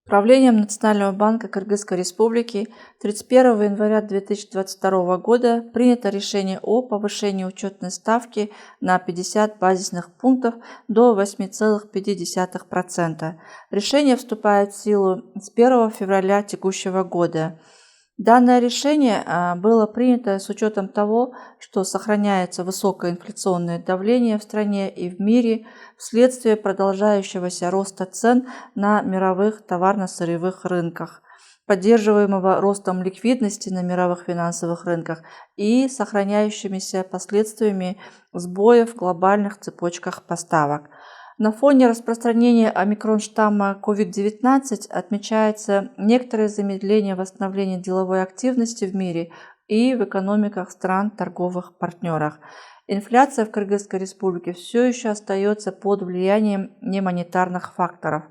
Правлением Национального банка Кыргызской Республики 31 января 2022 года принято решение о повышении учетной ставки на 50 базисных пунктов до 8,5%. Решение вступает в силу с 1 февраля текущего года. Данное решение было принято с учетом того, что сохраняется высокое инфляционное давление в стране и в мире вследствие продолжающегося роста цен на мировых товарно-сырьевых рынках, поддерживаемого ростом ликвидности на мировых финансовых рынках и сохраняющимися последствиями сбоев в глобальных цепочках поставок. На фоне распространения омикрон-штамма COVID-19 отмечается некоторое замедление восстановления деловой активности в мире и в экономиках стран торговых партнерах. Инфляция в Кыргызской Республике все еще остается под влиянием немонетарных факторов.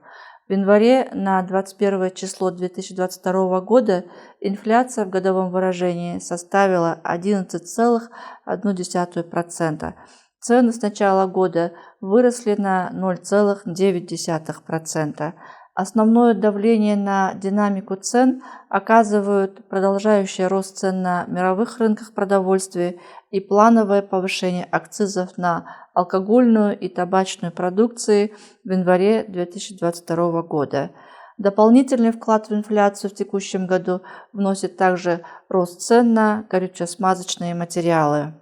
В январе на 21 число 2022 года инфляция в годовом выражении составила 11,1%. Цены с начала года выросли на 0,9%. Основное давление на динамику цен оказывают продолжающий рост цен на мировых рынках продовольствия и плановое повышение акцизов на алкогольную и табачную продукции в январе 2022 года. Дополнительный вклад в инфляцию в текущем году вносит также рост цен на горюче-смазочные материалы.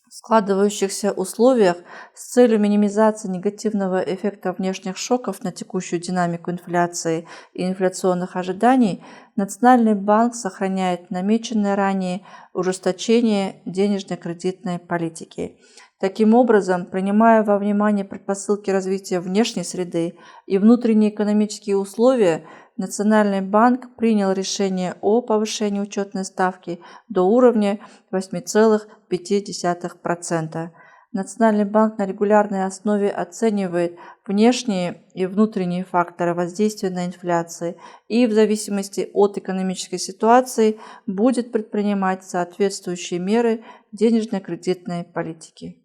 В складывающихся условиях с целью минимизации негативного эффекта внешних шоков на текущую динамику инфляции и инфляционных ожиданий, Национальный банк сохраняет намеченное ранее ужесточение денежно-кредитной политики. Таким образом, принимая во внимание предпосылки развития внешней среды и внутренние экономические условия, Национальный банк принял решение о повышении учетной ставки до уровня 8,5%. Национальный банк на регулярной основе оценивает внешние и внутренние факторы воздействия на инфляцию и в зависимости от экономической ситуации будет предпринимать соответствующие меры денежно-кредитной политики.